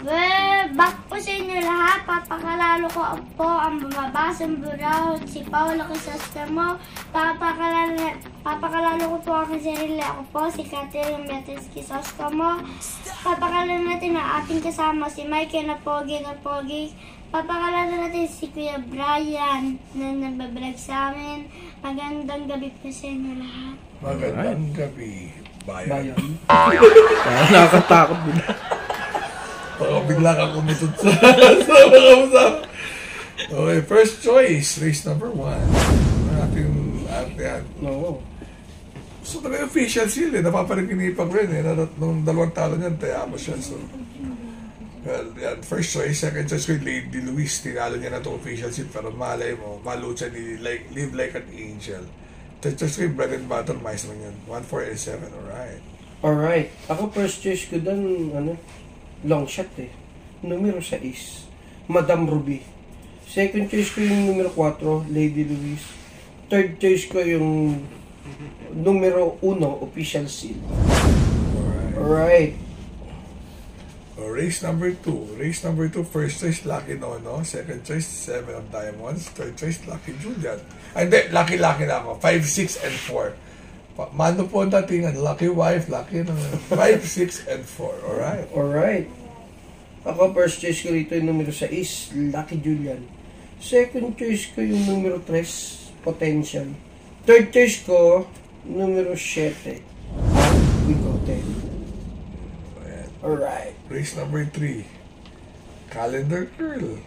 Well, back po sa inyo lahat. Papakalalo ko po ang bumabasang buraw, si Paolo Crisostomo. Papakalalo ko po ang sarili. Ako po, si Catherine Beatriz Crisostomo. Papakalalo natin ang ating kasama, si Mikey na Pogi. Papakalalo natin si Kuya Brian na nagbablog sa amin. Magandang gabi po sa inyo lahat. Magandang gabi, bayan. Nakakatakot din. Baka bigla kang kumitot sa mga. Okay, first choice, race number 1. Ating Oo. So talaga official seal eh, napapariginipan ko rin eh. Nung 2 talo niyan, taya mo siya. So, well, yan, first choice, second choice ko yung Lady Louise. Tinalo niya na itong official seal, pero malay mo, malucha ni Live Like an Angel. Third choice ko yung Bread and Butter Mice man yun. 1, 4, and 7, alright. Alright. Ako first choice ko dun, long shot eh. Numero 6, Madam Ruby. Second choice ko yung numero 4, Lady Louise. Third choice ko yung numero 1, official seal. Alright. Race number 2. Race number 2, first choice, Lucky Nono. Second choice, 7 of Diamonds. Third choice, Lucky Julian. Hindi, Lucky na ako. 5, 6, and 4. Mano po ang datingan. Lucky wife, Lucky na. 5, 6, and 4. Alright. Alright. Ako first choice ko rito yung numero 6, Lucky Julian. Second choice ko yung numero 3, Potential. Third choice ko, numero 7, Bigote. Alright. Race number 3, Calendar Girl.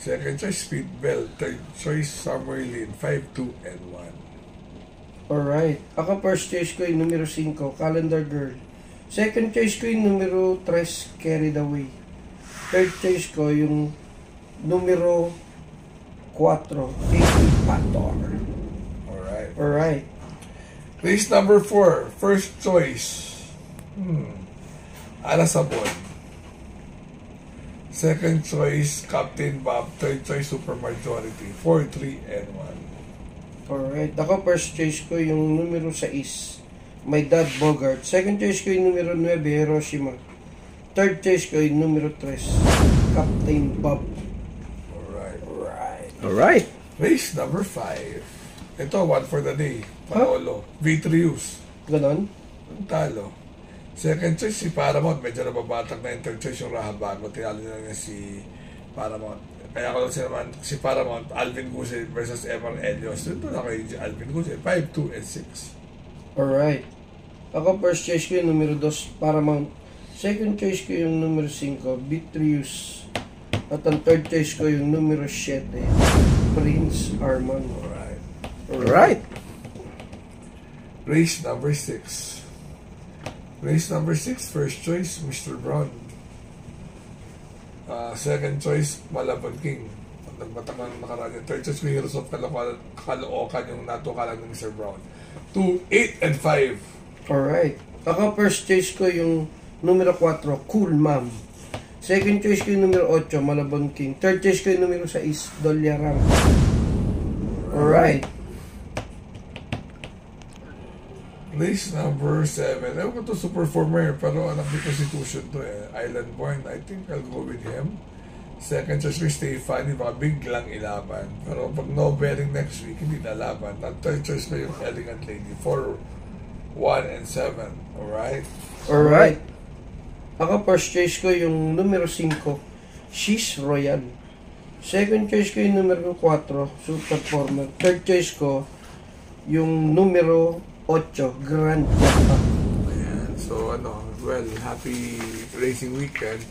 Second choice, Sweet Bell. Third choice, Summer Lynn. 5, 2, and 1. Alright. Ako first choice ko yung numero 5, Calendar Girl. Second choice ko yung numero 3, Carried Away. Third choice ko yung numero 4, 80 Pator. Alright. Alright. Race number 4, first choice, Alasabon. Second choice, Captain Bob. Third choice, Super Majority. 4, 3, and 1. Alright. Ako first choice ko yung numero 6, My Dad Bogart. Second choice ko yung numero 9, Hiroshima. Third choice ko yung numero 3, Captain Bob. Alright. Race number 5. Ito, one for the day. Paolo. Vitrius. Ganon? Ang talo. Second choice, si Paramount. Medyo nababatak na yung third choice yung Rahabago. Tinalo niya si Paramount. Kaya ko lang si Paramount, Alvin Guse versus Evan Elios. Ito na kay Alvin Guse. 5, 2, and 6. Alright. Ako first choice ko yung numero 2, Paramount. Second choice ko yung numero 5, Vitrius. At ang third choice ko yung numero 7, Prince Arman. Alright. Race number 6. Race number 6, first choice, Mr. Brown. Second choice, Malabon King. Nagbatak ng nakaraan yung third choice ko, Heroes of Caloocan, yung natukalan ng Mr. Brown. 2, 8, and 5. Alright. Ako first choice ko yung numero 4, Cool Mom. Second choice ko yung numero 8, Malabon King. Third choice ko yung numero 6, Dolyaram. Alright. Race number 7. Ewan ko to super performer, pero anak ni Constitution to eh. Island Born, I think I'll go with him. Second choice ko, Stefani, baka biglang ilaban. Pero pag no bearing next week, hindi nalaban. At third choice ko yung Elegant Lady, 4, 1, and 7. Alright? Alright. Ako first choice ko yung numero 5, She's Royal. Second choice ko yung numero 4, Super Former. Third choice ko yung numero 8, Grand Jackpot. Ayan. So, well, happy racing weekend.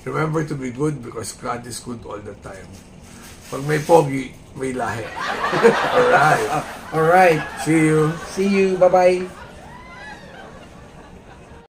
Remember to be good because God is good all the time. Pag may pogi, may lahi. Alright. Alright. See you. See you. Bye-bye.